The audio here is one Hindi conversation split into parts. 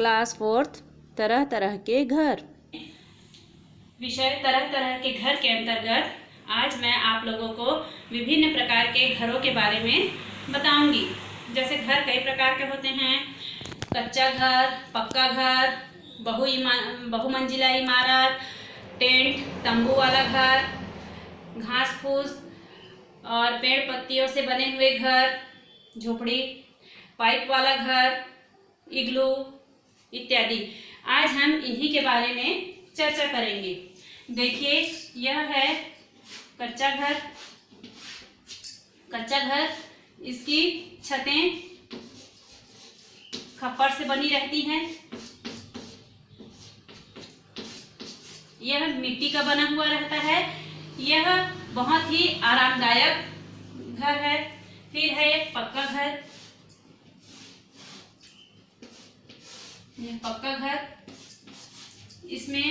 क्लास 4 तरह तरह के घर। विषय तरह तरह के घर के अंतर्गत आज मैं आप लोगों को विभिन्न प्रकार के घरों के बारे में बताऊंगी। जैसे घर कई प्रकार के होते हैं, कच्चा घर, पक्का घर, बहुमंजिला इमारत, टेंट तंबू वाला घर, घास फूस और पेड़ पत्तियों से बने हुए घर, झोपड़ी, पाइप वाला घर, इग्लू इत्यादि। आज हम इन्हीं के बारे में चर्चा करेंगे। देखिए, यह है कच्चा घर। कच्चा घर, इसकी छतें खप्पर से बनी रहती हैं। यह मिट्टी का बना हुआ रहता है। यह बहुत ही आरामदायक घर है। फिर है एक पक्का घर। यह पक्का घर, इसमें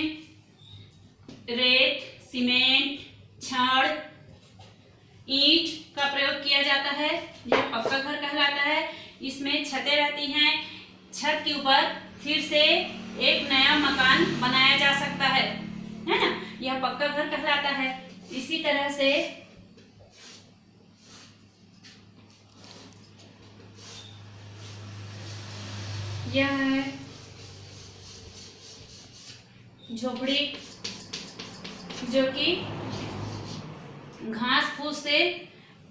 रेत, सीमेंट, छड़, ईंट का प्रयोग किया जाता है। यह पक्का घर कहलाता है। इसमें छतें रहती हैं। छत के ऊपर फिर से एक नया मकान बनाया जा सकता है ना? यह पक्का घर कहलाता है। इसी तरह से यह है झोपड़ी, जो कि घास फूस से,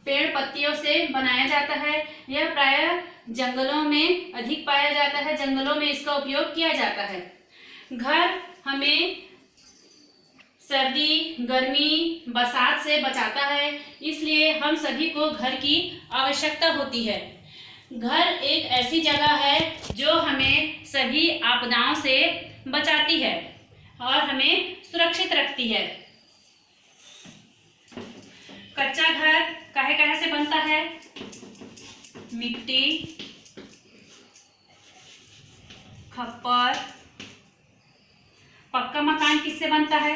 पेड़ पत्तियों से बनाया जाता है। यह प्रायः जंगलों में अधिक पाया जाता है। जंगलों में इसका उपयोग किया जाता है। घर हमें सर्दी, गर्मी, बरसात से बचाता है, इसलिए हम सभी को घर की आवश्यकता होती है। घर एक ऐसी जगह है जो हमें सभी आपदाओं से बचाती है और हमें सुरक्षित रखती है। कच्चा घर काहे से बनता है? मिट्टी, खप्पर। पक्का मकान किससे बनता है?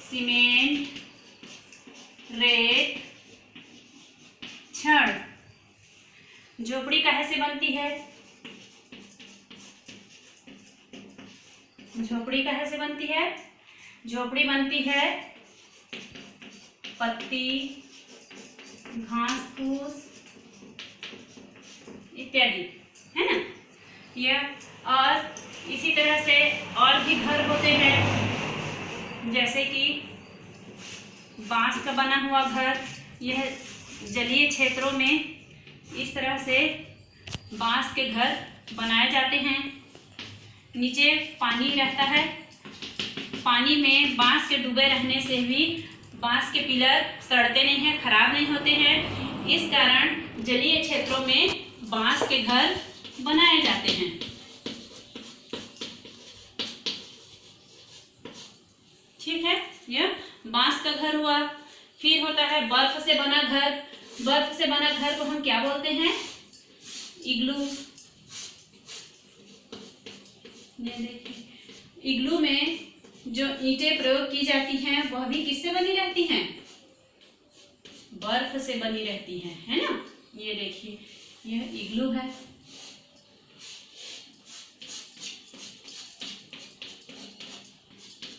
सीमेंट, रेत, छड़। झोपड़ी काहे से बनती है? झोपड़ी काहे से बनती है? झोपड़ी बनती है पत्ती, घास फूस इत्यादि, है ना? यह और इसी तरह से और भी घर होते हैं, जैसे कि बांस का बना हुआ घर। यह जलीय क्षेत्रों में इस तरह से बांस के घर बनाए जाते हैं। नीचे पानी रहता है। पानी में बांस के डूबे रहने से भी बांस के पिलर सड़ते नहीं हैं, खराब नहीं होते हैं। इस कारण जलीय क्षेत्रों में बांस के घर बनाए जाते हैं। ठीक है, यह बांस का घर हुआ। फिर होता है बर्फ से बना घर। बर्फ से बना घर को हम क्या बोलते हैं? इग्लू। ये देखिए, इग्लू में जो ईंटें प्रयोग की जाती हैं वह भी किससे बनी रहती हैं? बर्फ से बनी रहती हैं, है ना? ये देखिए, यह इग्लू है।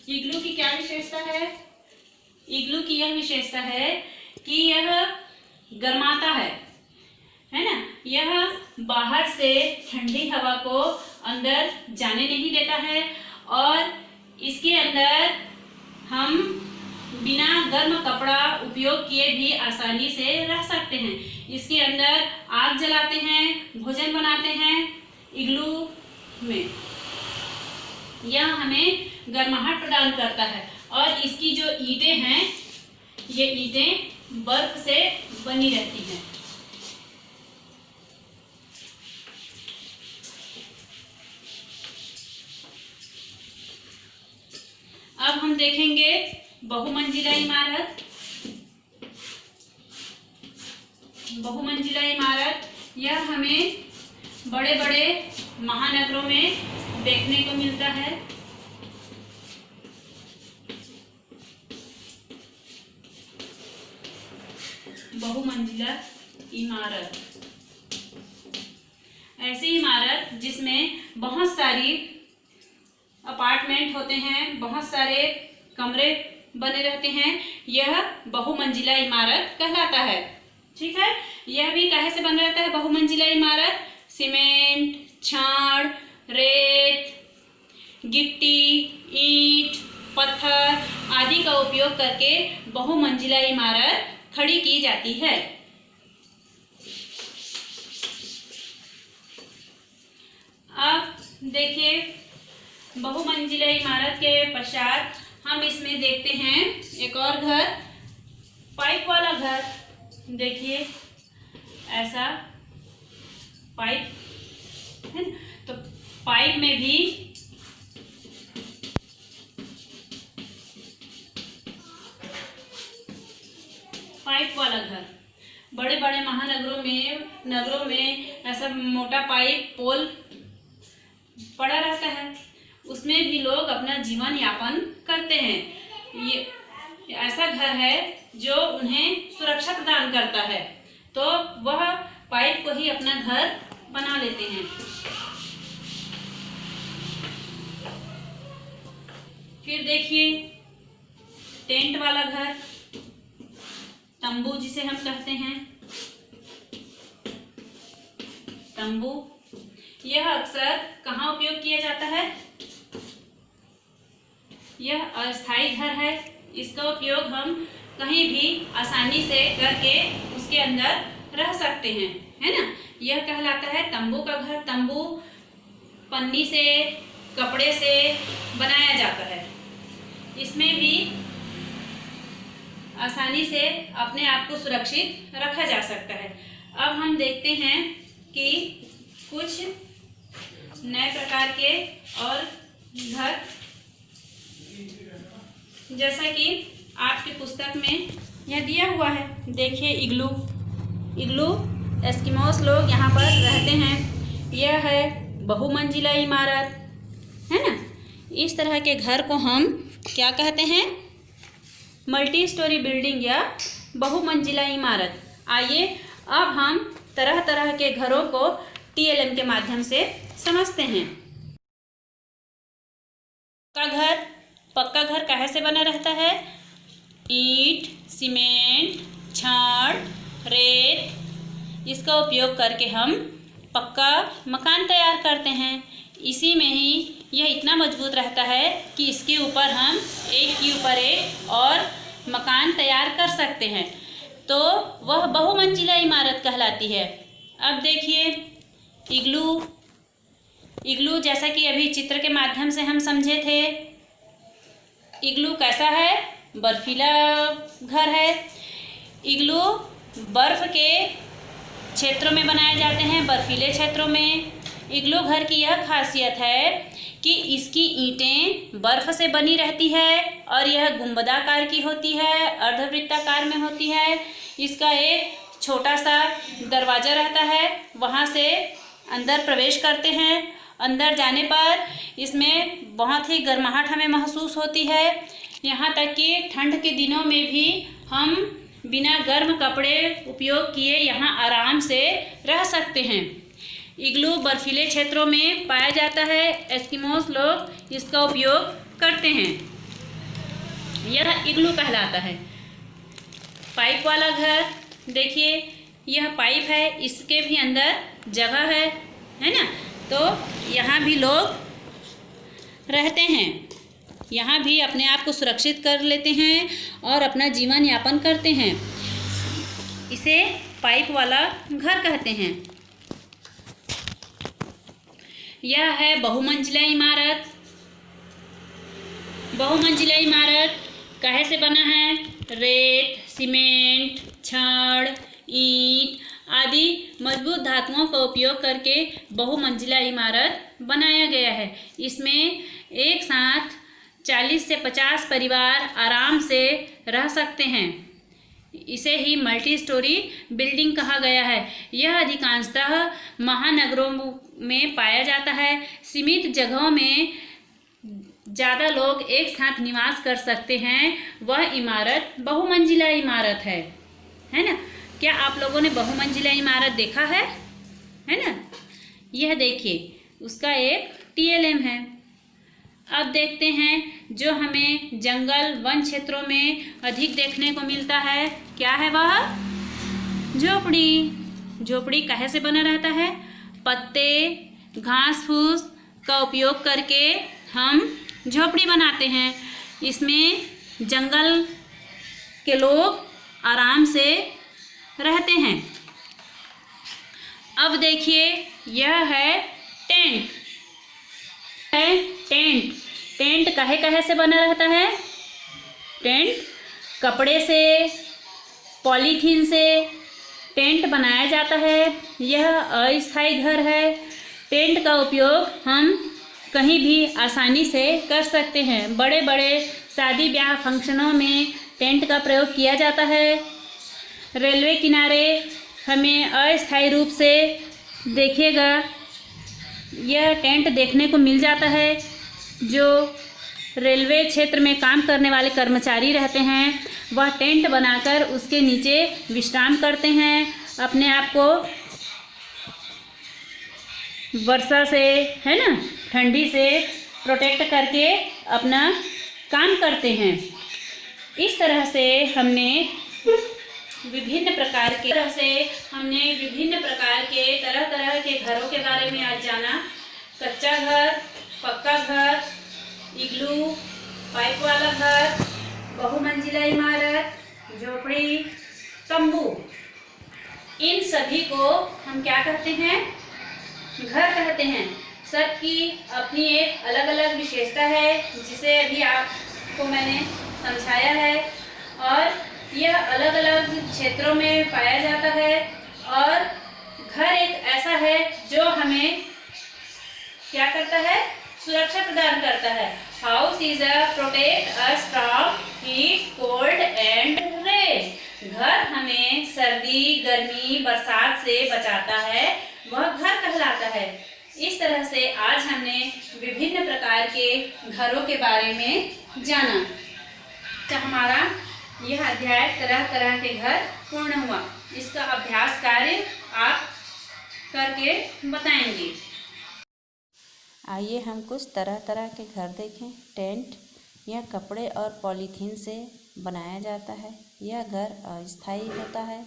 इग्लू की क्या विशेषता है? इग्लू की यह विशेषता है कि यह गर्माता है ना? यह बाहर से ठंडी हवा को अंदर जाने नहीं देता है और इसके अंदर हम बिना गर्म कपड़ा उपयोग किए भी आसानी से रह सकते हैं। इसके अंदर आग जलाते हैं, भोजन बनाते हैं इग्लू में। यह हमें गर्माहट प्रदान करता है और इसकी जो ईंटें हैं, ये ईंटें बर्फ से बनी रहती हैं। अब हम देखेंगे बहुमंजिला इमारत। बहुमंजिला इमारत, यह हमें बड़े बड़े महानगरों में देखने को मिलता है। बहुमंजिला इमारत, ऐसी इमारत जिसमें बहुत सारी अपार्टमेंट होते हैं, बहुत सारे कमरे बने रहते हैं, यह बहुमंजिला इमारत कहलाता है। ठीक है, यह भी काहे से बना रहता है बहुमंजिला इमारत? सीमेंट, छड़, रेत, गिट्टी, ईंट, पत्थर आदि का उपयोग करके बहुमंजिला इमारत खड़ी की जाती है। अब देखिए, बहुमंजिला इमारत के पश्चात हम इसमें देखते हैं एक और घर, पाइप वाला घर। देखिए ऐसा पाइप है, तो पाइप में भी पाइप वाला घर, बड़े बड़े नगरों में ऐसा मोटा पाइप पोल पड़ा रहता है, उसमें भी लोग अपना जीवन यापन करते हैं। ये ऐसा घर है जो उन्हें सुरक्षा प्रदान करता है, तो वह पाइप को ही अपना घर बना लेते हैं। फिर देखिए टेंट वाला घर, तंबू जिसे हम कहते हैं, तंबू, यह अक्सर कहाँ उपयोग किया जाता है? यह अस्थायी घर है, इसका उपयोग हम कहीं भी आसानी से करके उसके अंदर रह सकते हैं, है ना। यह कहलाता है तंबू का घर। तंबू पन्नी से, कपड़े से बनाया जाता है, इसमें भी आसानी से अपने आप को सुरक्षित रखा जा सकता है। अब हम देखते हैं कि कुछ नए प्रकार के और घर, जैसा कि आपकी पुस्तक में यह दिया हुआ है। देखिए इग्लू, इग्लू एस्किमोस लोग यहाँ पर रहते हैं। यह है बहुमंजिला इमारत, है ना। इस तरह के घर को हम क्या कहते हैं? मल्टी स्टोरी बिल्डिंग या बहुमंजिला इमारत। आइए अब हम तरह तरह के घरों को TLM के माध्यम से समझते हैं। पक्का घर काहे से बना रहता है? ईंट, सीमेंट, छड़, रेत, इसका उपयोग करके हम पक्का मकान तैयार करते हैं। इसी में ही यह इतना मजबूत रहता है कि इसके ऊपर हम एक के ऊपर एक और मकान तैयार कर सकते हैं, तो वह बहुमंजिला इमारत कहलाती है। अब देखिए इग्लू, इग्लू जैसा कि अभी चित्र के माध्यम से हम समझे थे, इग्लू कैसा है? बर्फीला घर है। इग्लू बर्फ के क्षेत्रों में बनाए जाते हैं, बर्फीले क्षेत्रों में। इग्लू घर की यह खासियत है कि इसकी ईंटें बर्फ से बनी रहती है और यह गुंबदाकार की होती है, अर्धवृत्ताकार में होती है। इसका एक छोटा सा दरवाज़ा रहता है, वहाँ से अंदर प्रवेश करते हैं। अंदर जाने पर इसमें बहुत ही गर्माहट हमें महसूस होती है। यहाँ तक कि ठंड के दिनों में भी हम बिना गर्म कपड़े उपयोग किए यहाँ आराम से रह सकते हैं। इग्लू बर्फीले क्षेत्रों में पाया जाता है, एस्किमोस लोग इसका उपयोग करते हैं। यह इग्लू कहलाता है। पाइप वाला घर, देखिए यह पाइप है, इसके भी अंदर जगह है ना, तो यहाँ भी लोग रहते हैं, यहाँ भी अपने आप को सुरक्षित कर लेते हैं और अपना जीवन यापन करते हैं। इसे पाइप वाला घर कहते हैं। यह है बहुमंजिला इमारत। बहुमंजिला इमारत काहे से बना है? रेत, सीमेंट, छड़, ईंट आदि मजबूत धातुओं का उपयोग करके बहुमंजिला इमारत बनाया गया है। इसमें एक साथ 40 से 50 परिवार आराम से रह सकते हैं। इसे ही मल्टी स्टोरी बिल्डिंग कहा गया है। यह अधिकांशतः महानगरों में पाया जाता है। सीमित जगहों में ज़्यादा लोग एक साथ निवास कर सकते हैं, वह इमारत बहुमंजिला इमारत है ना। क्या आप लोगों ने बहुमंजिला इमारत देखा है ना? यह देखिए उसका एक TLM है। अब देखते हैं जो हमें जंगल वन क्षेत्रों में अधिक देखने को मिलता है, क्या है वह? झोपड़ी। झोपड़ी काहे से बना रहता है? पत्ते, घास फूस का उपयोग करके हम झोपड़ी बनाते हैं। इसमें जंगल के लोग आराम से रहते हैं। अब देखिए यह है टेंट। टेंट काहे से बना रहता है? टेंट कपड़े से, पॉलीथीन से टेंट बनाया जाता है। यह अस्थायी घर है। टेंट का उपयोग हम कहीं भी आसानी से कर सकते हैं। बड़े बड़े शादी ब्याह फंक्शनों में टेंट का प्रयोग किया जाता है। रेलवे किनारे हमें अस्थायी रूप से देखिएगा यह टेंट देखने को मिल जाता है। जो रेलवे क्षेत्र में काम करने वाले कर्मचारी रहते हैं वह टेंट बनाकर उसके नीचे विश्राम करते हैं, अपने आप को वर्षा से, है ना, ठंडी से प्रोटेक्ट करके अपना काम करते हैं। इस तरह से हमने विभिन्न प्रकार के तरह तरह के घरों के बारे में आज जाना। कच्चा घर, पक्का घर, इग्लू, पाइप वाला घर, बहुमंजिला इमारत, झोपड़ी, तंबू, इन सभी को हम क्या कहते हैं? घर कहते हैं। सबकी अपनी एक अलग अलग विशेषता है जिसे अभी आपको मैंने समझाया है, और यह अलग अलग क्षेत्रों में पाया जाता है। और घर एक ऐसा है जो हमें क्या करता है? सुरक्षा प्रदान करता है। House is a protect us from heat, cold and rain. घर हमें सर्दी, गर्मी, बरसात से बचाता है, वह घर कहलाता है। इस तरह से आज हमने विभिन्न प्रकार के घरों के बारे में जाना। तो हमारा यह अध्याय तरह तरह के घर पूर्ण हुआ। इसका अभ्यास कार्य आप करके बताएंगे। आइए हम कुछ तरह तरह के घर देखें। टेंट, यह कपड़े और पॉलीथीन से बनाया जाता है। यह घर अस्थायी होता है।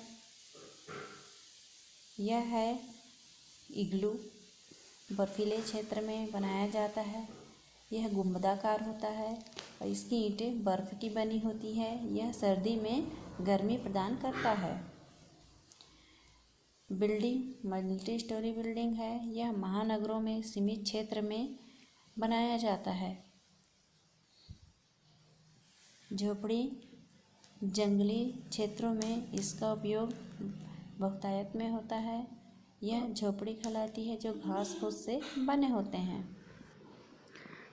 यह है इग्लू, बर्फीले क्षेत्र में बनाया जाता है। यह गुंबदाकार होता है और इसकी ईंटें बर्फ़ की बनी होती है। यह सर्दी में गर्मी प्रदान करता है। बिल्डिंग मल्टी स्टोरी बिल्डिंग है। यह महानगरों में सीमित क्षेत्र में बनाया जाता है। झोपड़ी जंगली क्षेत्रों में इसका उपयोग बहुतायत में होता है। यह झोपड़ी कहलाती है जो घास फूस से बने होते हैं।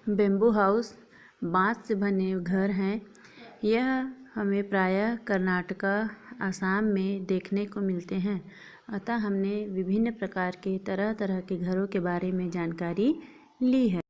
बेम्बू हाउस बांस से बने घर हैं। यह हमें प्रायः कर्नाटका, असम में देखने को मिलते हैं। अतः हमने विभिन्न प्रकार के तरह तरह के घरों के बारे में जानकारी ली है।